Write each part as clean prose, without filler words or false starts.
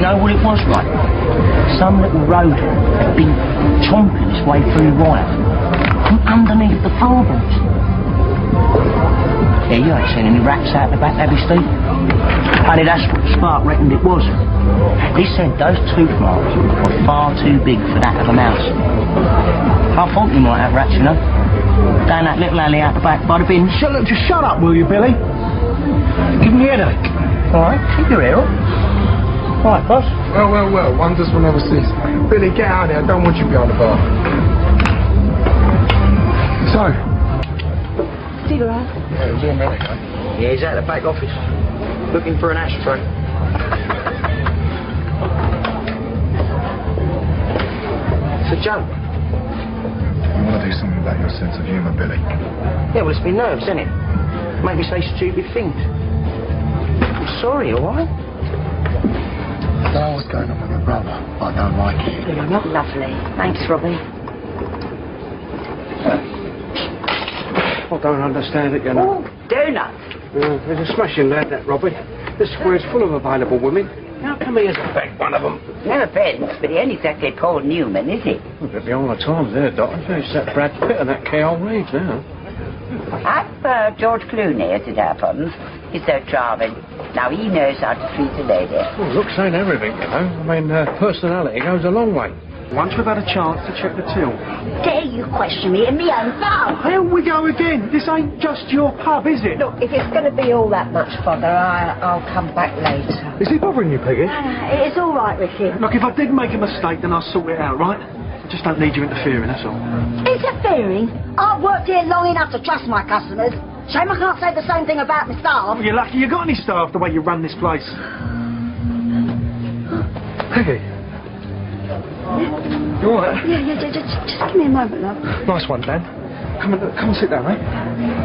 you know what it was, right? Some little rodent had been chomping its way through the wire from underneath the floorboards. Yeah, you ain't seen any rats out the back, have you, Steve? Honey, that's what Spark reckoned it was. He said those tooth marks were far too big for that of a mouse. I thought you might have rats, you know. Down that little alley out the back by the bins. Just shut up, will you, Billy? Give me a headache. All right, keep your ear up. All right, boss. Well, wonders will never cease. Billy, get out of here. I don't want you behind the bar. So? Cigarette? Yeah, it was all America. Yeah, he's at the back office, looking for an ashtray. It's a joke. You want to do something about your sense of humour, Billy? Yeah, well, it's my nerves, isn't it? Make me say stupid things. I'm sorry, all right? I don't know what's going on with your brother, but I don't like it. You're not lovely. Thanks, Robbie. I don't understand it, you know. Oh, donuts. He's a smashing lad, that Robbie. This square's full of available women. How come he hasn't bagged one of them? No offence, but he ain't exactly Paul Newman, is he? Well, they'll be all the time there, Doctor. It's that Brad Pitt and that K.L. Reid now. I've George Clooney, as it happens. He's so charming. Now he knows how to treat a lady. Well, looks ain't everything, you know. I mean, personality goes a long way. Once we've had a chance to check the till. Dare you question me in me own pub? Here we go again. This ain't just your pub, is it? Look, if it's going to be all that much bother, I'll come back later. Is he bothering you, Peggy? It's all right, Ricky. Look, if I did make a mistake, then I'll sort it out, right? I just don't need you interfering, that's all. Interfering? I've worked here long enough to trust my customers. Shame I can't say the same thing about my staff. Well, you're lucky you got any staff the way you run this place. Peggy. You all right? Yeah, just give me a moment, love. Nice one, Dan. Come and sit down, mate.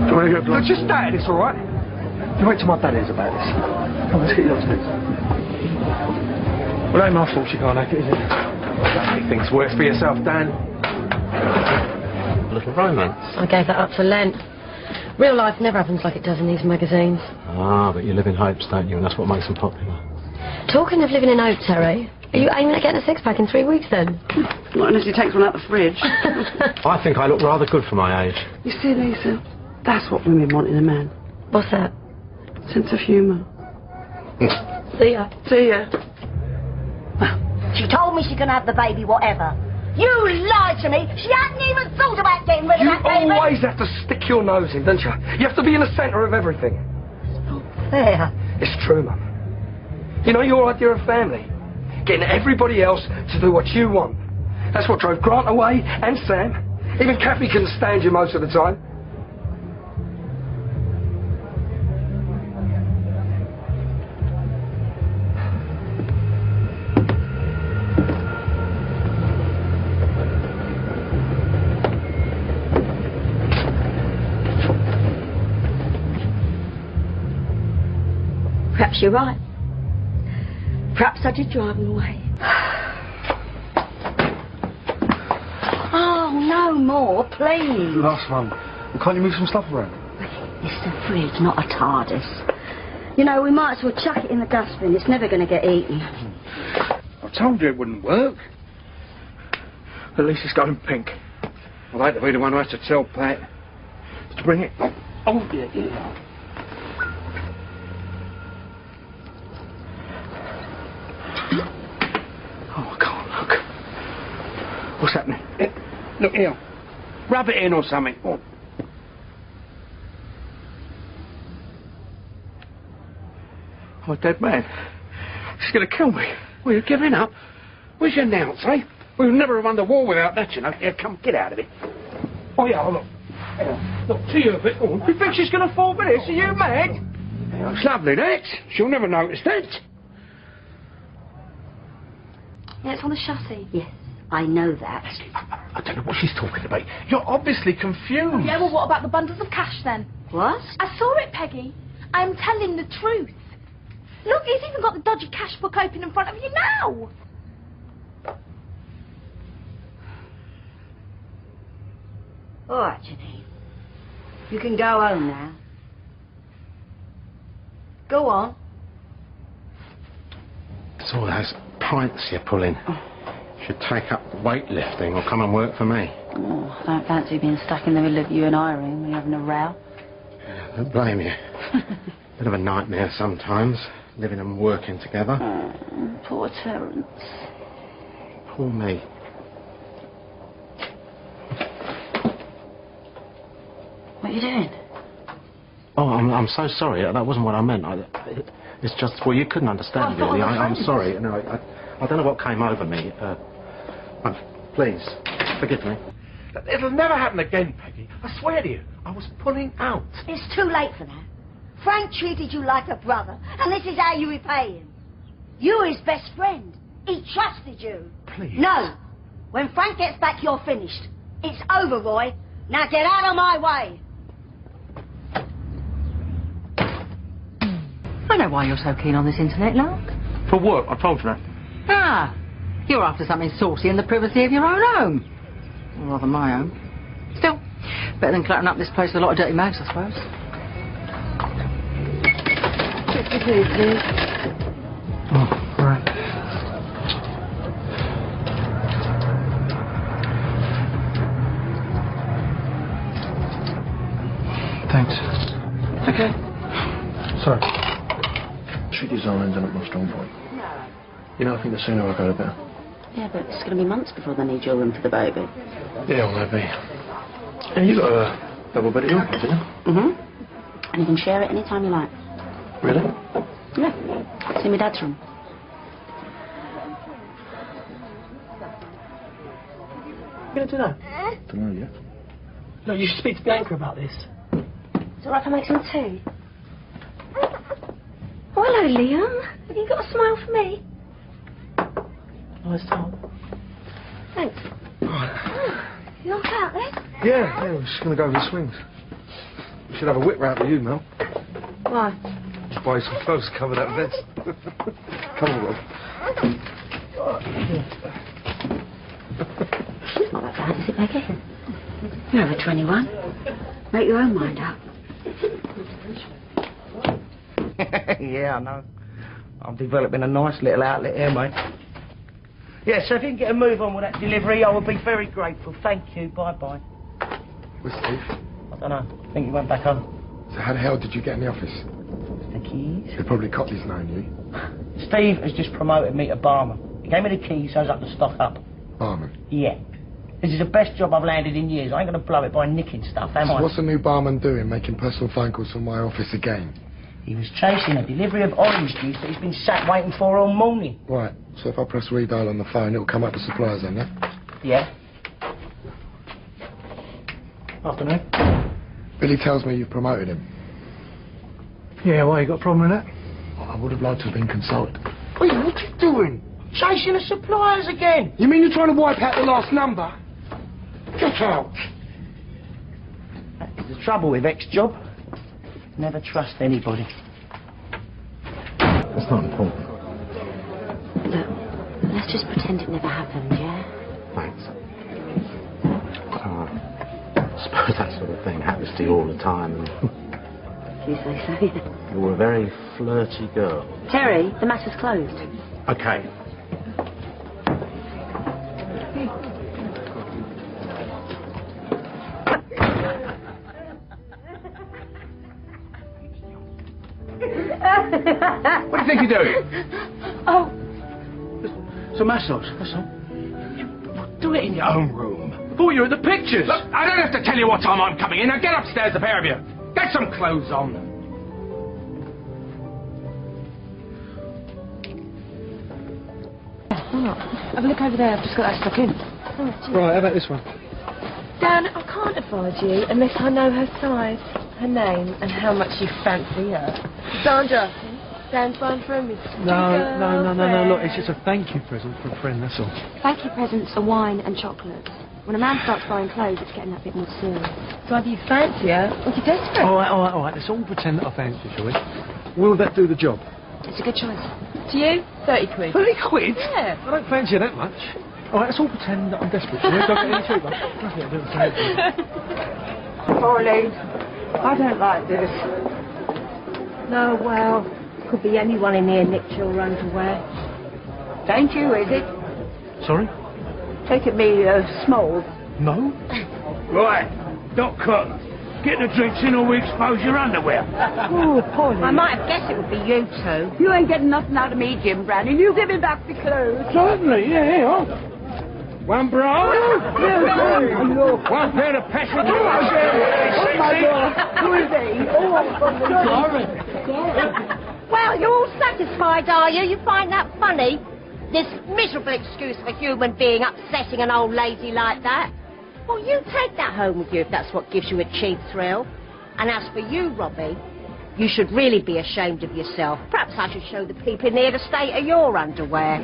Do you want to go? Look, just stay at this, all right? You wait till my dad hears about this. Come on, let's get you upstairs. Well, it ain't my fault you can't hack it, is it? Anything's worse for yourself, Dan. A little romance. I gave that up for Lent. Real life never happens like it does in these magazines. Ah, but you live in hopes, don't you? And that's what makes them popular. Talking of living in hopes, Harry, are you aiming at getting a six-pack in 3 weeks, then? Not unless he takes one out the fridge. I think I look rather good for my age. You see, Lisa, that's what women want in a man. What's that? Sense of humour. See ya. See ya. She told me she can have the baby, whatever. You lied to me. She hadn't even thought about getting rid of that baby. You always have to stick your nose in, don't you? You have to be in the centre of everything. There. It's true, Mum. You know your idea of family? Getting everybody else to do what you want. That's what drove Grant away, and Sam. Even Kathy couldn't stand you most of the time. Perhaps you're right. Perhaps I did drive him away. Oh, no more, please. Last one. Can't you move some stuff around? It's the fridge, not a TARDIS. You know, we might as well chuck it in the dustbin. It's never going to get eaten. I told you it wouldn't work. At least it's going pink. I'd like to be the one who has to tell Pat. Did you bring it? Oh, yeah. Oh, I can't look. What's happening? Look here. Rub it in or something. Oh. I'm a dead man. She's going to kill me. Well, you're giving up? Where's your nounce, eh? We'll never have won the war without that, you know. Here, come, get out of it. Oh, yeah, look. Look, to you a bit. Oh, you think she's going to fall for this? Are you mad? It's lovely, that. She'll never notice that. Yeah, it's on the chassis. Yes, I know that. I don't know what she's talking about. You're obviously confused. Yeah, well, what about the bundles of cash, then? What? I saw it, Peggy. I'm telling the truth. Look, he's even got the dodgy cash book open in front of you now. All right, Janine. You can go home now. Go on. That's all it has. pints you're pulling. You should take up weightlifting or come and work for me. Oh, I don't fancy being stuck in the middle of you and Irene when you're having a row. Yeah, don't blame you. Bit of a nightmare sometimes, living and working together. Oh, poor Terence. Poor me. What are you doing? Oh, I'm so sorry. That wasn't what I meant. It's just, well, you couldn't understand, really. I'm sorry. No, I don't know what came over me. Please, forgive me. It'll never happen again, Peggy. I swear to you, I was pulling out. It's too late for that. Frank treated you like a brother, and this is how you repay him. You were his best friend. He trusted you. Please. No. When Frank gets back, you're finished. It's over, Roy. Now get out of my way. I know why you're so keen on this internet, Lark. For work, I told you that. Ah, you're after something saucy in the privacy of your own home. Or rather, my home. Still, better than cluttering up this place with a lot of dirty mags, I suppose. 52, please. Oh, right. Thanks. Okay. Sorry. Treat these irons are not my strong point. You know, I think the sooner I go, the better. Yeah, but it's going to be months before they need your room for the baby. Yeah, well, maybe. Yeah, you got a double bed at your place, didn't you? Mm-hmm. And you can share it any time you like. Really? Yeah. See my dad's room. You going to do that? Don't know yet. No, you should speak to Bianca about this. Is it alright if I make some tea? Oh, hello, Liam. Have you got a smile for me? Nice Tom. Thanks. You all out then? Yeah, we're just going to go over the swings. We should have a whip round for you, Mel. Why? Just buy you some clothes to cover that vest. Come on, Rob. It's not that bad, is it, Becky? You're over 21. Make your own mind up. Yeah, I know. I'm developing a nice little outlet here, mate. Yeah, so if you can get a move on with that delivery, I would be very grateful. Thank you. Bye-bye. Where's Steve? I don't know. I think he went back home. So how the hell did you get in the office? The keys? They probably copies known you. Steve has just promoted me to barman. He gave me the keys so I was up to stock up. Barman? Yeah. This is the best job I've landed in years. I ain't going to blow it by nicking stuff, am I? So what's the new barman doing, making personal phone calls from my office again? He was chasing a delivery of orange juice that he's been sat waiting for all morning. Right, so if I press redial on the phone, it'll come up with suppliers then, yeah? Yeah. Afternoon. Billy tells me you've promoted him. Yeah, why, you got a problem with that? I would have liked to have been consulted. Wait, what are you doing? Chasing the suppliers again. You mean you're trying to wipe out the last number? Get out! That's the trouble with ex-job. Never trust anybody. It's not important. Look, let's just pretend it never happened, yeah? Thanks. I suppose that sort of thing happens to you all the time. You say so. You were a very flirty girl. Terry, the matter's closed. Okay. What do you think you're doing? Oh. It's a massage, that's all. Do it in your own room. Before you're at the pictures. Look, I don't have to tell you what time I'm coming in. Now get upstairs, the pair of you. Get some clothes on. Have a look over there. I've just got that stuck in. Right, how about this one? Dan, I can't advise you unless I know her size, her name, and how much you fancy her. Sandra, Dan's buying from me. No, look, it's just a thank you present for a friend, that's all. Thank you presents are wine and chocolate. When a man starts buying clothes, it's getting that bit more serious. So either you fancy her, or you're desperate. All right, let's all pretend that I fancy, shall we? Will that do the job? It's a good choice. To you, 30 quid. 30 quid? Yeah. I don't fancy her that much. All right, let's all pretend that I'm desperate, shall we? Don't get any cheaper. Trust me, I'll do the same. Pauline, I don't like this. No, well, could be anyone in here nicked your underwear. Ain't you, is it? Sorry? Taking me small. No? Right, Doc Cotton. Get the drinks in or we expose your underwear. Oh, Polly. I might have guessed it would be you two. You ain't getting nothing out of me, Jim Brannan. You give me back the clothes. Certainly, yeah. One bra. One pair of passengers. Oh, my God. Who is he? Well, you're all satisfied, are you? You find that funny? This miserable excuse for a human being upsetting an old lady like that? Well, you take that home with you if that's what gives you a cheap thrill. And as for you, Robbie, you should really be ashamed of yourself. Perhaps I should show the people in here the state of your underwear.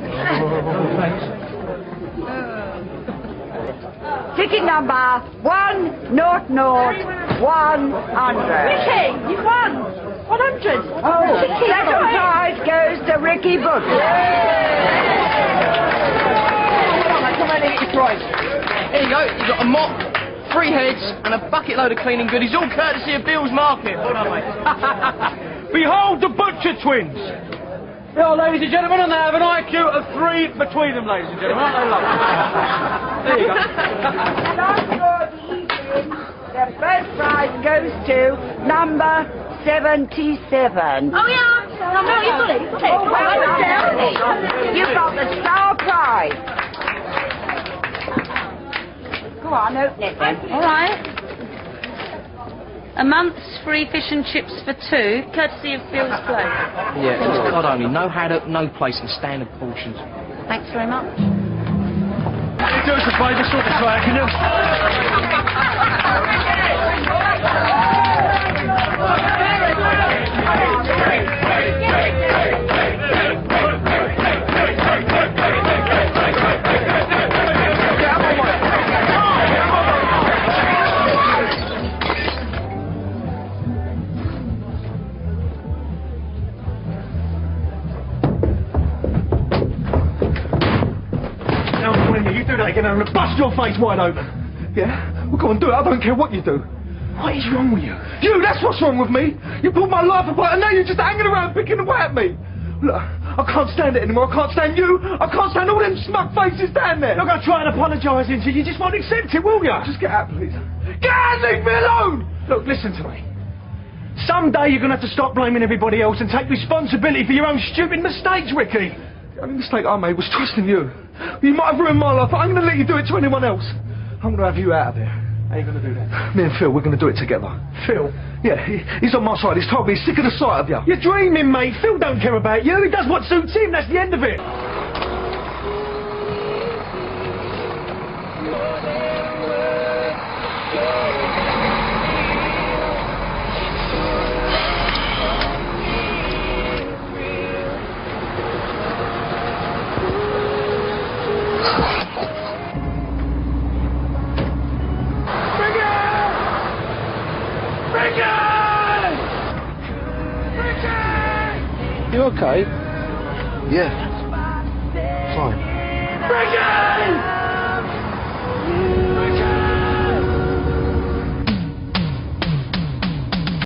Ticket number 100 100. Ricky, you won! 100! Oh, second prize goes to Ricky Booker. Come on, eat your prize. There you go, you've got a mop, 3 heads, and a bucket load of cleaning goodies, all courtesy of Bill's Market. Well done, mate. Behold the Butcher Twins. Well, ladies and gentlemen, and they have an IQ of 3 between them, ladies and gentlemen. Aren't they lovely? There you go. And on for the evening, the first prize goes to number 77. Oh, yeah? No, you got it. Oh, well done. You've got the star prize. Go on, open it then. All right. A month's free fish and chips for 2, courtesy of Bill's Place. Yeah, it's God only. No haddock, no place in standard portions. Thanks very much. Do us a favour, sort the tray, can you? You do that again, I'm gonna bust your face wide open. Yeah? Well, go on, do it. I don't care what you do. What is wrong with you? You, that's what's wrong with me. You pulled my life apart and now you're just hanging around picking away at me. Look, I can't stand it anymore. I can't stand you. I can't stand all them smug faces down there. Look, I'll try and apologise to you. You just won't accept it, will you? Just get out, please. Get out, leave me alone! Look, listen to me. Someday you're going to have to stop blaming everybody else and take responsibility for your own stupid mistakes, Ricky. The only mistake I made was trusting you. You might have ruined my life, but I'm going to let you do it to anyone else. I'm going to have you out of there. How are you going to do that? Me and Phil, we're going to do it together. Phil? Yeah, he's on my side. He's told me he's sick of the sight of you. You're dreaming, mate. Phil don't care about you. He does what suits him. That's the end of it. You okay? Yeah. Fine. Ricky!